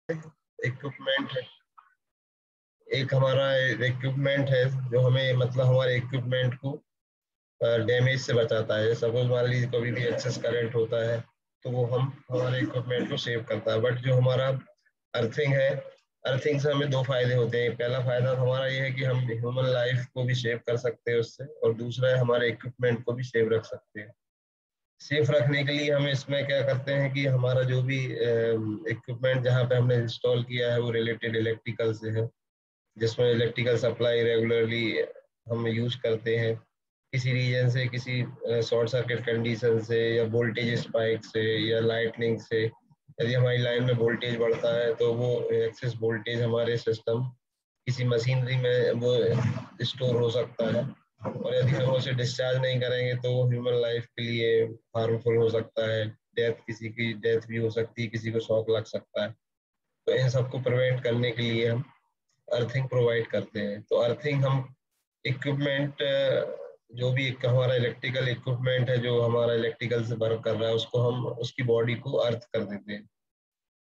Equipment है, एक हमारा इक्विपमेंट है जो हमें मतलब हमारे इक्विपमेंट को डैमेज से बचाता है। सपोज मान लीजिए कभी भी एक्सेस करंट होता है तो वो हम हमारे इक्विपमेंट को सेव करता है। बट जो हमारा अर्थिंग है, अर्थिंग से हमें दो फायदे होते हैं। पहला फायदा हमारा ये है कि हम ह्यूमन लाइफ को भी सेव कर सकते हैं उससे, और दूसरा है हमारे इक्विपमेंट को भी सेव रख सकते हैं। सेफ रखने के लिए हम इसमें क्या करते हैं कि हमारा जो भी इक्विपमेंट जहाँ पे हमने इंस्टॉल किया है वो रिलेटेड इलेक्ट्रिकल से है, जिसमें इलेक्ट्रिकल सप्लाई रेगुलरली हम यूज करते हैं। किसी रीजन से, किसी शॉर्ट सर्किट कंडीशन से या वोल्टेज स्पाइक से या लाइटनिंग से, यदि हमारी लाइन में वोल्टेज बढ़ता है तो वो एक्सेस वोल्टेज हमारे सिस्टम किसी मशीनरी में वो स्टोर हो सकता है, और यदि हम उसे डिस्चार्ज नहीं करेंगे तो वो ह्यूमन लाइफ के लिए हार्मफुल हो सकता है। डेथ, किसी की डेथ भी हो सकती है, किसी को शॉक लग सकता है। तो इन सबको प्रिवेंट करने के लिए हम अर्थिंग प्रोवाइड करते हैं। तो अर्थिंग हम इक्विपमेंट, जो भी एक हमारा इलेक्ट्रिकल इक्विपमेंट है जो हमारा इलेक्ट्रिकल से वर्क कर रहा है उसको हम उसकी बॉडी को अर्थ कर देते हैं।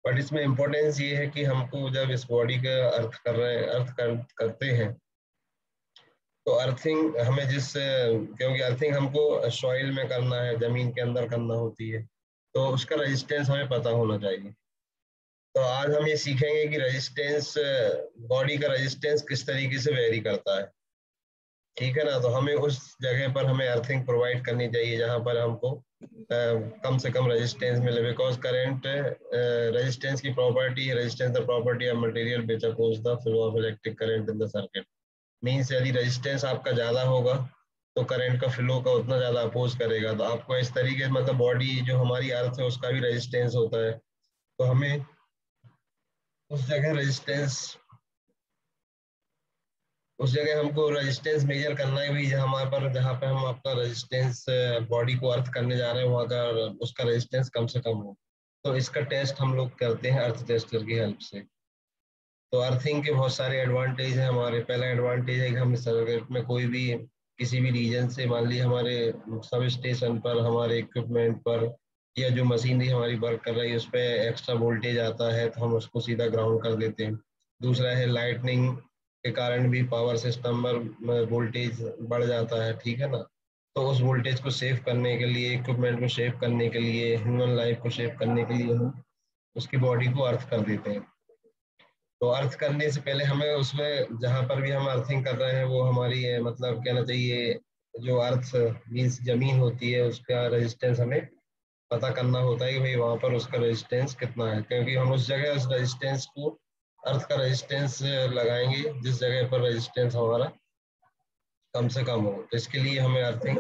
बट इसमें इम्पोर्टेंस ये है कि हमको जब इस बॉडी का अर्थ कर रहे हैं, करते हैं, तो अर्थिंग हमें क्योंकि अर्थिंग हमको सॉइल में करना है, जमीन के अंदर करना होती है, तो उसका रेजिस्टेंस हमें पता होना चाहिए। तो आज हम ये सीखेंगे कि रेजिस्टेंस, बॉडी का रेजिस्टेंस किस तरीके से वेरी करता है। ठीक है ना। तो हमें उस जगह पर हमें अर्थिंग प्रोवाइड करनी चाहिए जहां पर हमको कम से कम रेजिस्टेंस मिले, बिकॉज करंट रेजिस्टेंस की प्रॉपर्टी है, resistance the property of material which oppose the flow of electric current in the circuit. Means यदि रेजिस्टेंस आपका ज्यादा होगा तो करंट का फ्लो का उतना ज्यादा अपोज करेगा। तो आपको इस तरीके से मतलब बॉडी जो हमारी अर्थ है उसका भी रेजिस्टेंस होता है, तो हमें उस जगह रेजिस्टेंस, उस जगह हमको रेजिस्टेंस मेजर करना है भी, जहाँ पे हम अपना रेजिस्टेंस बॉडी को अर्थ करने जा रहे हैं वहाँ का उसका रेजिस्टेंस कम से कम हो। तो इसका टेस्ट हम लोग करते हैं अर्थ टेस्टर की हेल्प से। तो अर्थिंग के बहुत सारे एडवांटेज हैं हमारे। पहला एडवांटेज है कि हम सर्किट में कोई भी किसी भी रीजन से, मान ली हमारे सब स्टेशन पर, हमारे इक्विपमेंट पर, या जो मशीनरी हमारी वर्क कर रही है उस पर एक्स्ट्रा वोल्टेज आता है तो हम उसको सीधा ग्राउंड कर देते हैं। दूसरा है लाइटनिंग के कारण भी पावर सिस्टम में वोल्टेज बढ़ जाता है, ठीक है ना। तो उस वोल्टेज को सेव करने के लिए, इक्विपमेंट को सेव करने के लिए, ह्यूमन लाइफ को सेव करने के लिए हम उसकी बॉडी को अर्थ कर देते हैं। तो अर्थ करने से पहले हमें उसमें जहाँ पर भी हम अर्थिंग कर रहे हैं वो हमारी मतलब कहना चाहिए, जो अर्थ मीन्स जमीन होती है उसका रेजिस्टेंस हमें पता करना होता है कि भाई वहाँ पर उसका रेजिस्टेंस कितना है, क्योंकि हम उस जगह उस रेजिस्टेंस को, अर्थ का रेजिस्टेंस लगाएंगे जिस जगह पर रेजिस्टेंस हमारा कम से कम हो। तो इसके लिए हमें अर्थिंग,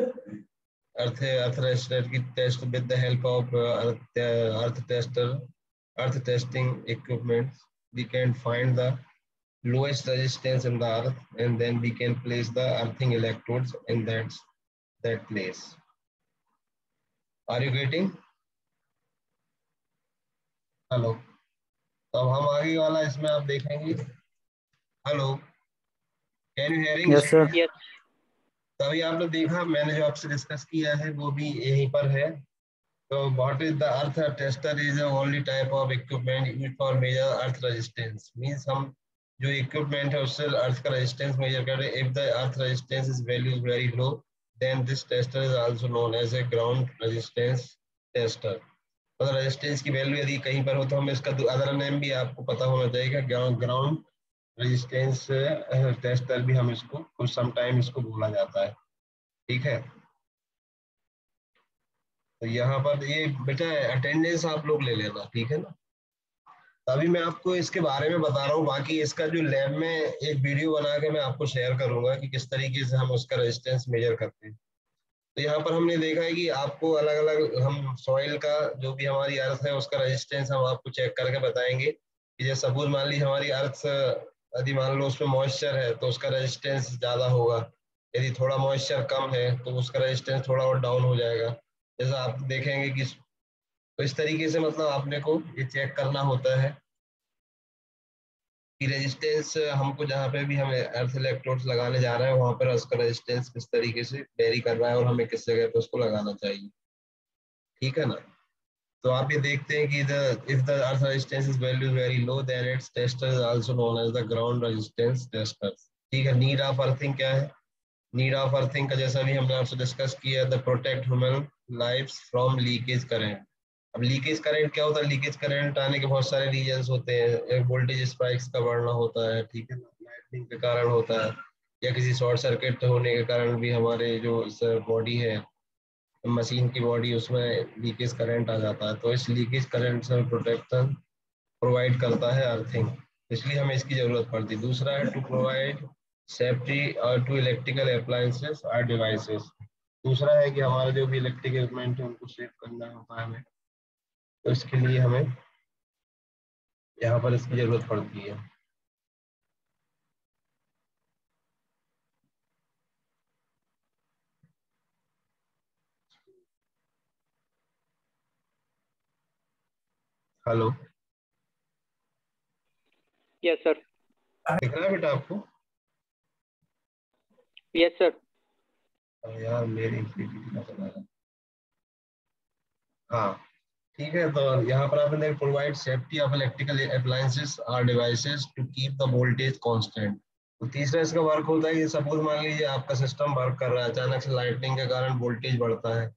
अर्थ रेजिस्टेंस की test with the help of earth tester, earth testing equipment, we can find the lowest resistance in the earth and then we can place the earthing electrodes in that place. Are you getting? Hello. तो अब हम आगे वाला इसमें आप देखेंगे। Hello, can you hearing? Yes sir. Yes. तो अभी आपने देखा मैंने जो आपसे डिस्कस किया है वो भी यहीं पर है। तो what is the earth tester is the only type of equipment used for measure earth resistance, means हम जो इक्विपमेंट है उससे अर्थ का रेजिस्टेंस मेजर कर रहे हैं। If the earth resistance is value very low then this tester is also known as a ground resistance tester. मतलब resistance की वैल्यू यदि कहीं पर हो तो हम इसका अदर नेम भी आपको पता होना चाहिए, ग्राउंड रेजिस्टेंस टेस्टर भी हम इसको कुछ समटाइम इसको बोला जाता है, ठीक है। तो यहाँ पर ये बेटा अटेंडेंस आप लोग ले लेना, ठीक है ना। अभी मैं आपको इसके बारे में बता रहा हूँ, बाकी इसका जो लैब में एक वीडियो बना के मैं आपको शेयर करूंगा कि किस तरीके से हम उसका रेजिस्टेंस मेजर करते हैं। तो यहाँ पर हमने देखा है कि आपको अलग अलग हम सॉइल का जो भी हमारी अर्थ है उसका रेजिस्टेंस हम आपको चेक करके बताएंगे कि जैसे सपोज मान ली हमारी अर्थ, यदि मान लो उसमें मॉइस्चर है तो उसका रेजिस्टेंस ज्यादा होगा, यदि थोड़ा मॉइस्चर कम है तो उसका रेजिस्टेंस थोड़ा और डाउन हो जाएगा। जैसा आप देखेंगे कि तो इस तरीके से मतलब आपने को ये चेक करना होता है कि रेजिस्टेंस हमको जहाँ पे भी हम अर्थ इलेक्ट्रोड्स लगाने जा रहे हैं वहां पर उसका रेजिस्टेंस किस तरीके से वेरी कर रहा है और हमें किस जगह पे उसको लगाना चाहिए, ठीक है ना। तो आप ये देखते हैं कि if the earth resistance value is very low then it's tester is also known as the ground resistance tester. ठीक है, नीड ऑफ अर्थिंग क्या है? नीड ऑफ अर्थिंग का जैसा भी हमने आपसे डिस्कस किया, the protect human lifes from leakage current. अब लीकेज करंट क्या होता है? लीकेज करंट आने के बहुत सारे रीजंस होते हैं। वोल्टेज स्पाइक्स का बढ़ना होता है, ठीक है, लाइटनिंग के कारण होता है, या किसी शॉर्ट सर्किट होने के कारण भी हमारे जो बॉडी है, मशीन की बॉडी, उसमें लीकेज करंट आ जाता है। तो इस लीकेज करंट से प्रोटेक्शन प्रोवाइड करता है अर्थिंग, इसलिए हमें इसकी जरूरत पड़ती है। दूसरा है टू प्रोवाइड सेफ्टी और टू इलेक्ट्रिकल अप्लायंसेस और डिवाइसेस। दूसरा है कि हमारे जो भी इलेक्ट्रिक इक्विपमेंट है उनको सेव करना होता है हमें, तो इसके लिए हमें यहाँ पर इसकी जरूरत पड़ती है। Hello, yes sir. दिख रहा है बेटा आपको? Yes sir. यार मेरी PPT का चला रहा है। हाँ ठीक है, तो यहाँ पर आपने provide safety of electrical appliances और devices to keep the voltage constant. तो तीसरा इसका वर्क होता है कि सपोज मान लीजिए आपका सिस्टम वर्क कर रहा है, अचानक से लाइटनिंग के कारण वोल्टेज बढ़ता है,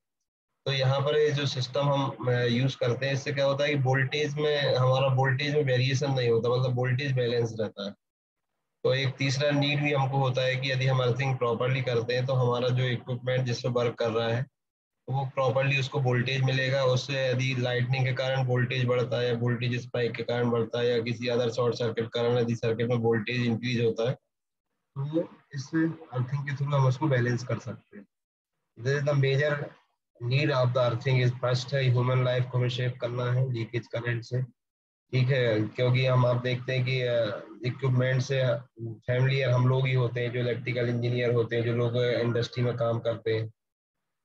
तो यहाँ पर ये जो सिस्टम हम यूज करते हैं, इससे क्या होता है कि वोल्टेज में हमारा वोल्टेज में वेरिएशन नहीं होता, मतलब वोल्टेज बैलेंस रहता है। तो एक तीसरा नीड भी हमको होता है कि यदि हम अर्थिंग प्रॉपरली करते हैं तो हमारा जो इक्विपमेंट जिससे वर्क कर रहा है वो प्रॉपरली उसको वोल्टेज मिलेगा। उससे यदि लाइटनिंग के कारण वोल्टेज बढ़ता है, या वोल्टेज स्पाइक के कारण बढ़ता है, या किसी अदर शॉर्ट सर्किट के कारण यदि सर्किट में वोल्टेज इंक्रीज होता है, तो इससे अर्थिंग के थ्रू हम उसको बैलेंस कर सकते हैं। This is the major need of the earthing. Is first है ह्यूमन लाइफ को हमें शेप करना है लीकेज करंट से, ठीक है, क्योंकि हम आप देखते हैं कि इक्विपमेंट से फैमिलियर हम लोग ही होते हैं, जो इलेक्ट्रिकल इंजीनियर होते हैं, जो लोग इंडस्ट्री में काम करते हैं,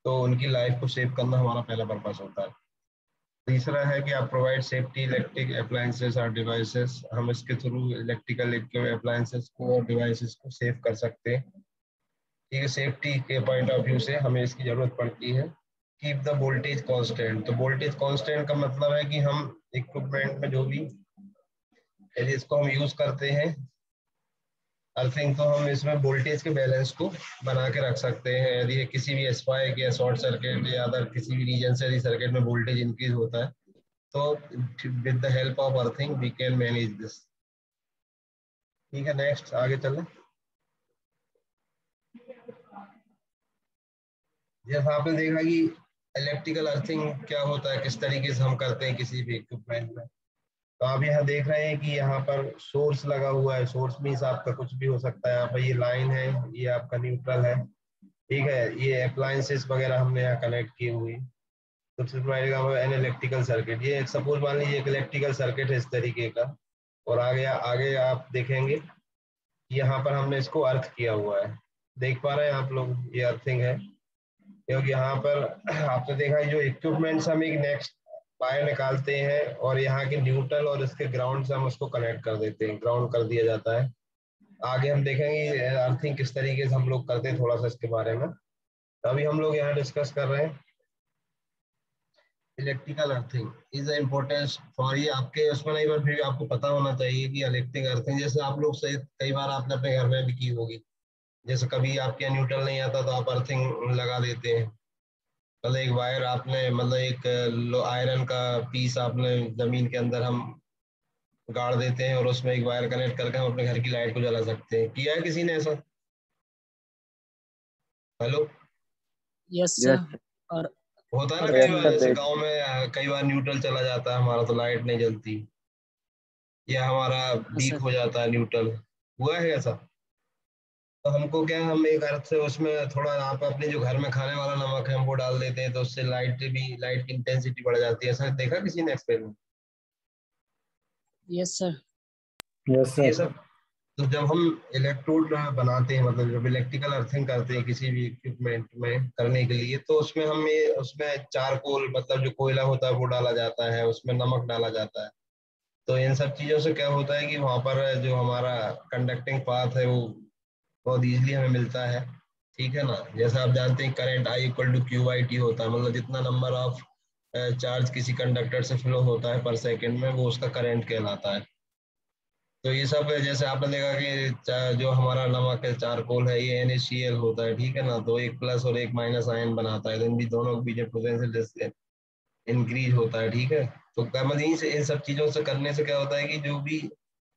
तो उनकी लाइफ को सेव करना हमारा पहला पर्पस होता है। तीसरा है कि आप प्रोवाइड सेफ्टी इलेक्ट्रिक अप्लायंसेस और डिवाइसेस। हम इसके थ्रू इलेक्ट्रिकल अप्लायंसेस को और डिवाइसेस को सेव कर सकते हैं, ठीक है। सेफ्टी के पॉइंट ऑफ व्यू से हमें इसकी जरूरत पड़ती है। Keep the voltage constant. तो वोल्टेज कांस्टेंट का मतलब है कि हम इक्विपमेंट में जो भी यदि इसको हम यूज करते हैं अर्थिंग, तो हम इसमें वोल्टेज के बैलेंस को बना के रख सकते हैं। यदि किसी भी स्पाइक या शॉर्ट सर्किट या अदर किसी भी रीजन से यदि सर्किट में वोल्टेज इंक्रीज होता है, तो with the help of earthing we can manage this, ठीक है। नेक्स्ट आगे चलें। जैसा आपने देखा कि इलेक्ट्रिकल अर्थिंग क्या होता है, किस तरीके से हम करते हैं किसी भी इक्विपमेंट में, तो आप यहाँ देख रहे हैं कि यहाँ पर सोर्स लगा हुआ है। सोर्स मीन्स आपका कुछ भी हो सकता है। यहाँ पर ये लाइन है, ये आपका न्यूट्रल है, ठीक है। ये अप्लायंसेस वगैरह हमने यहाँ कनेक्ट किए हुए। सबसे पहले एन इलेक्ट्रिकल सर्किट, ये सपोज मान लीजिए एक इलेक्ट्रिकल सर्किट है इस तरीके का, और आगे आगे आप देखेंगे यहाँ पर हमने इसको अर्थ किया हुआ है। देख पा रहे हैं आप लोग, ये अर्थिंग है, क्योंकि यहाँ पर आपने देखा है जो इक्विपमेंट्स हम एक नेक्स्ट वायर निकालते हैं और यहाँ के न्यूट्रल और इसके ग्राउंड से हम उसको कनेक्ट कर देते हैं, ग्राउंड कर दिया जाता है। आगे हम देखेंगे अर्थिंग किस तरीके से हम लोग करते हैं, थोड़ा सा इसके बारे में। अभी हम लोग यहाँ डिस्कस कर रहे हैं electrical earthing is the importance for, ये आपके उसमें नहीं, पर फिर आपको पता होना चाहिए कि इलेक्ट्रिक अर्थिंग जैसे आप लोग से कई बार आपने अपने घर में भी की होगी। जैसे कभी आपके यहाँ न्यूट्रल नहीं आता तो आप अर्थिंग लगा देते हैं, मतलब एक वायर आपने, मतलब एक आयरन का पीस आपने जमीन के अंदर हम गाड़ देते हैं और उसमें एक वायर कनेक्ट करके हम अपने घर की लाइट को जला सकते हैं। किया है किसी ने ऐसा? हेलो। Yes sir. और होता है ना और कई बार, जैसे गांव में कई बार न्यूट्रल चला जाता है हमारा तो लाइट नहीं जलती, या हमारा लीक सर हो जाता है न्यूट्रल, हुआ है ऐसा? तो हमको क्या, हम एक अर्थ से उसमें थोड़ा आप अपने जो घर में खाने वाला नमक है हम वो डाल देते हैं, तो उससे लाइट की इंटेंसिटी बढ़ जाती है। ऐसा देखा किसी ने एक्सपेरिमेंट? Yes sir. यस ये सर। सब, तो जब हम इलेक्ट्रोड बनाते हैं, मतलब जब इलेक्ट्रिकल अर्थिंग करते हैं किसी भी इक्विपमेंट में करने के लिए, तो उसमें हम ये उसमें चारकोल, मतलब जो कोयला होता है वो डाला जाता है, उसमें नमक डाला जाता है। तो इन सब चीजों से क्या होता है कि वहाँ पर जो हमारा कंडक्टिंग पाथ है वो बहुत इजीली हमें मिलता है, ठीक है ना। जैसे आप जानते हैं करंट I = Q/T होता है, मतलब जितना नंबर ऑफ चार्ज किसी कंडक्टर से फ्लो होता है पर सेकंड में, वो उसका करंट कहलाता है। तो ये सब जैसे आपने देखा कि जो हमारा नमक है, चारकोल है, ये NaCl होता है, ठीक है ना, तो एक प्लस और एक माइनस आयन बनाता है, तो इन भी दोनों के बीच में पोटेंशियल इंक्रीज होता है, ठीक है। तो मतलब इन सब चीजों से करने से क्या होता है कि जो भी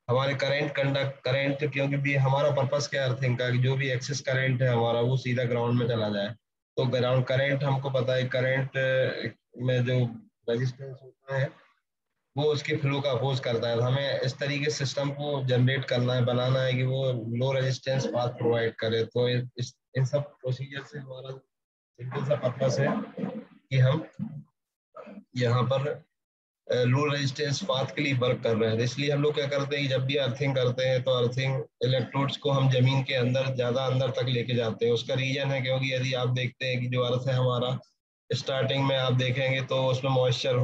हमारे करंट, क्योंकि भी हमारा पर्पस क्या है अर्थिंग का, कि जो भी एक्सेस करंट है हमारा वो सीधा ग्राउंड में चला जाए। तो ग्राउंड करंट हमको पता है, करंट में जो रेजिस्टेंस होता है वो उसके फ्लो का अपोज करता है। तो हमें इस तरीके से सिस्टम को जनरेट करना है, बनाना है कि वो लो रेजिस्टेंस पाथ प्रोवाइड करे। तो इन सब प्रोसीजर से हमारा सिंपल सा पर्पस है कि हम यहाँ पर लो रेजिस्टेंस पाथ के लिए वर्क कर रहे हैं। तो इसलिए हम लोग क्या करते हैं कि जब भी अर्थिंग करते हैं तो अर्थिंग इलेक्ट्रोड्स को हम जमीन के अंदर ज्यादा अंदर तक लेके जाते हैं। उसका रीजन है क्योंकि यदि आप देखते हैं कि जो अर्थ है हमारा, स्टार्टिंग में आप देखेंगे तो उसमें मॉइस्चर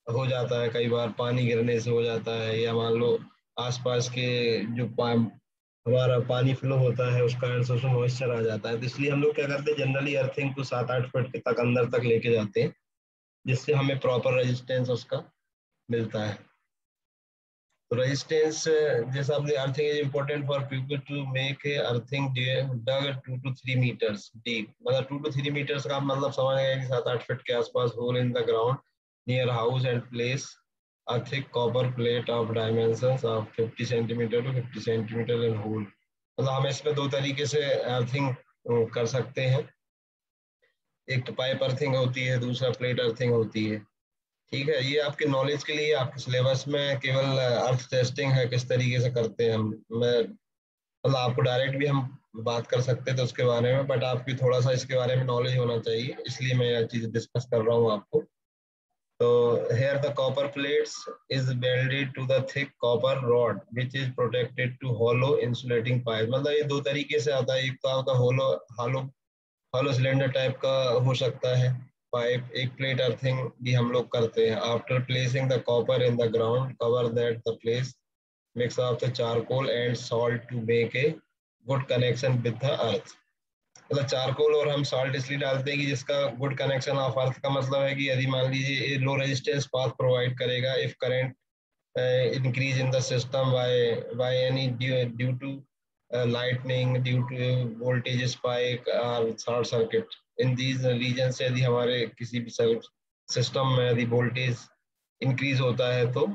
हो जाता है, कई बार पानी गिरने से हो जाता है, या मान लो आसपास के जो हमारा पानी फ्लो होता है उस कारण से उसमें मॉइस्चर आ जाता है। तो इसलिए हम लोग क्या करते हैं, जनरली अर्थिंग को 7-8 फीट तक अंदर तक लेके जाते हैं, जिससे हमें प्रॉपर रेजिस्टेंस उसका मिलता है। तो रेजिस्टेंस, जैसा आपने, earthing is important for people to make a earthing dug 2 to 3 meters deep. मतलब 2 to 3 meters का मतलब समझ गए कि 7-8 फीट के आसपास hole in the ground near house and place a thick copper plate of dimensions of 50 centimeter to 50 centimeter in hole। मतलब हम इसमें दो तरीके से अर्थिंग कर सकते हैं, एक तो पाइप अर्थिंग होती है, दूसरा प्लेट अर्थिंग होती है, ठीक है। ये आपके नॉलेज के लिए आपके सिलेबस में केवल अर्थ टेस्टिंग है, किस तरीके से करते हैं हम। मैं मतलब आपको डायरेक्ट भी हम बात कर सकते थे उसके बारे में, बट आपकी थोड़ा सा इसके बारे में नॉलेज होना चाहिए, इसलिए मैं यह चीज डिस्कस कर रहा हूँ आपको। तो here the copper plates is welded to the thick copper rod which is protected to hollow insulating pipe। मतलब ये दो तरीके से आता है, एक तो आपका hollow hollow सिलेंडर टाइप का हो सकता है पाइप। एक प्लेट अर्थिंग भी हम लोग करते हैं। After placing the copper in the ground cover that the place mix of the charcoal and salt to make a good connection with the earth. मतलब चारकोल और हम सॉल्ट इसलिए डालते हैं कि जिसका गुड कनेक्शन ऑफ अर्थ का मतलब है कि यदि मान लीजिए ये लो रेजिस्टेंस पाथ प्रोवाइड करेगा if current increase in the system by any due to lightning, due to voltage spike or short circuit in these regions। यदि हमारे किसी भी सिस्टम में यदि वोल्टेज इंक्रीज होता है तो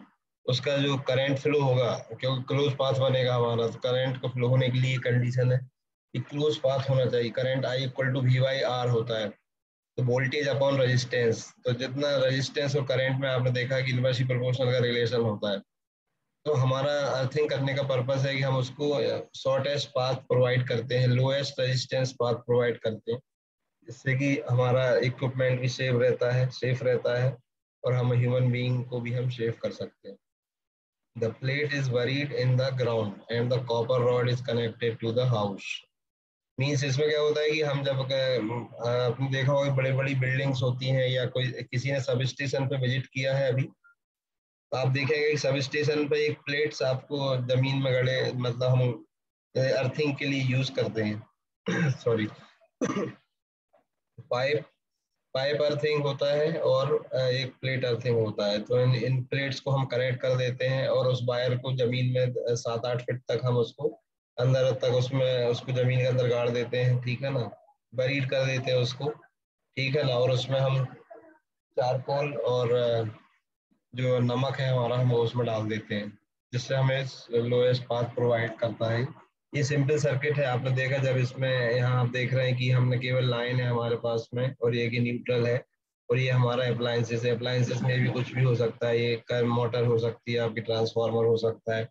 उसका जो करंट फ्लो होगा, क्योंकि क्लोज पाथ बनेगा हमारा, तो करंट को फ्लो होने के लिए कंडीशन है कि क्लोज पाथ होना चाहिए। Current I equal to V/R होता है, तो वोल्टेज अपॉन रेजिस्टेंस। तो जितना रेजिस्टेंस और करंट में आपने देखा कि इनवर्सली प्रोपोर्शनल का रिलेशन होता है। तो हमारा अर्थिंग करने का पर्पस है कि हम उसको शॉर्टेस्ट पाथ प्रोवाइड करते हैं, लोएस्ट रेजिस्टेंस पाथ प्रोवाइड करते हैं, जिससे कि हमारा इक्विपमेंट भी सेफ रहता है, और हम ह्यूमन बीइंग को भी हम सेव कर सकते हैं। The plate is buried in the ground and the copper rod is connected to the house. Means इसमें क्या होता है कि हम जब आपने देखा होगा बड़ी बड़ी बिल्डिंग्स होती हैं, या कोई किसी ने सब स्टेशन पे विजिट किया है अभी, तो आप देखेंगे कि सब स्टेशन पे एक प्लेट्स आपको जमीन में गड़े, मतलब हम अर्थिंग के लिए यूज करते हैं सॉरी पाइप पाइप अर्थिंग होता है और एक प्लेट अर्थिंग होता है। तो इन प्लेट्स को हम कनेक्ट कर देते हैं और उस वायर को जमीन में 7-8 फीट तक हम उसको अंदर तक उसमें उसको जमीन के अंदर गाड़ देते हैं, ठीक है ना, बरीड कर देते हैं उसको, ठीक है ना। और उसमें हम चारकोल और जो नमक है हमारा हम उसमें डाल देते हैं, जिससे हमें लोएस्ट पाथ प्रोवाइड करता है। ये सिंपल सर्किट है, आपने देखा जब इसमें, यहाँ आप देख रहे हैं कि हमने केवल लाइन है हमारे पास में, और ये कि न्यूट्रल है, और ये हमारा अप्लायंसेस है। अप्लायंसेस में भी कुछ भी हो सकता है, ये मोटर हो सकती है, आपकी ट्रांसफार्मर हो सकता है,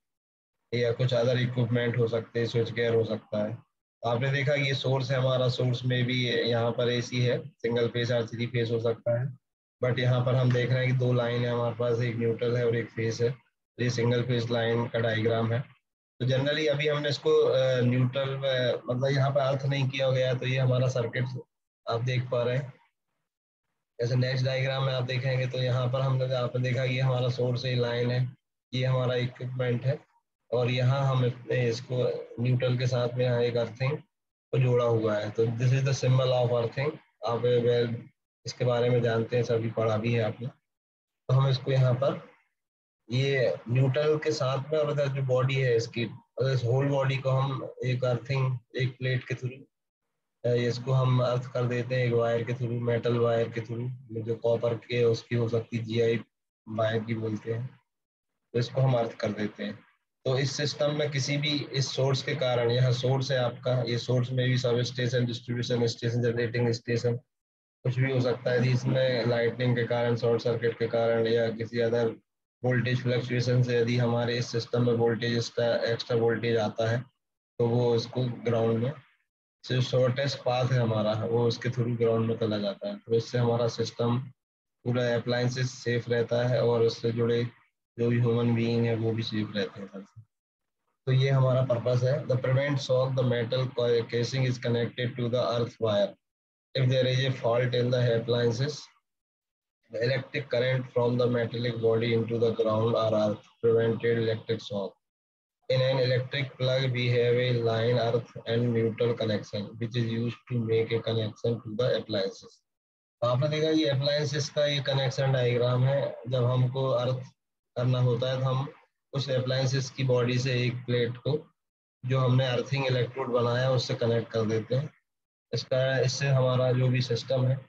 या कुछ अदर इक्विपमेंट हो सकते हैं, स्विच गेयर हो सकता है। आपने देखा कि ये सोर्स है हमारा, सोर्स में भी यहाँ पर AC है, सिंगल फेस और 3 फेस हो सकता है। बट यहाँ पर हम देख रहे हैं कि दो लाइन है हमारे पास, एक न्यूट्रल है और एक फेस है। तो ये सिंगल फेस लाइन का डायग्राम है। तो जनरली अभी हमने इसको न्यूट्रल मतलब यहाँ पर अर्थ नहीं किया गया, तो ये हमारा सर्किट आप देख पा रहे हैं। जैसे नेक्स्ट डायग्राम में आप देखेंगे तो यहाँ पर हमने आपने देखा कि हमारा सोर्स है, लाइन है, ये हमारा इक्विपमेंट है, और यहाँ हम इसको न्यूट्रल के साथ में यहाँ एक अर्थिंग को जोड़ा हुआ है। तो this is the symbol of earthing. आप इसके बारे में जानते हैं, सभी पढ़ा भी है आपने। तो हम इसको यहाँ पर ये न्यूट्रल के साथ में, और इधर जो बॉडी है इसकी, अगर इस होल बॉडी को हम एक अर्थिंग, एक प्लेट के थ्रू इसको हम अर्थ कर देते हैं, एक वायर के थ्रू, मेटल वायर के थ्रू, जो कॉपर के उसकी हो सकती है, जीआई वायर की बोलते हैं, तो इसको हम अर्थ कर देते हैं। तो इस सिस्टम में किसी भी इस सोर्स के कारण, यह सोर्स है आपका, ये सोर्स में भी sub station, distribution station, generating station, कुछ भी हो सकता है। इसमें लाइटनिंग के कारण, शॉर्ट सर्किट के कारण, या किसी अदर वोल्टेज फ्लक्चुएशन से यदि हमारे इस सिस्टम में वोल्टेज एक्स्ट्रा वोल्टेज आता है, तो वो इसको ग्राउंड में, जो शॉर्टेस्ट पाथ है हमारा, वो उसके थ्रू ग्राउंड में चला जाता है। तो इससे हमारा सिस्टम पूरा अप्लायंसेस सेफ रहता है, और उससे जुड़े जो भी ह्यूमन बीइंग है वो भी सेफ रहते हैं। तो ये हमारा पर्पस है। The prevent shock, the metal casing is connected to the earth wire. If there is a fault in the appliances, the electric current from the metallic body into the ground or earth prevented electric shock. In an electric plug, we have a line, earth, and neutral connection, which is used to make a connection to the appliances. तो आपने देखा ये appliances का ये connection diagram है। जब हमको अर्थ करना होता है तो हम उस appliances की बॉडी से एक प्लेट को, जो हमने अर्थिंग इलेक्ट्रोड बनाया, उससे कनेक्ट कर देते हैं। इससे हमारा जो भी सिस्टम है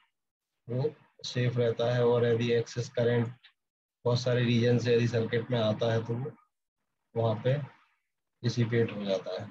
वो सेफ रहता है। और यदि एक्सेस करंट बहुत सारे रीजन से यदि सर्किट में आता है, तो वो वहाँ पे डिसिपेट हो जाता है।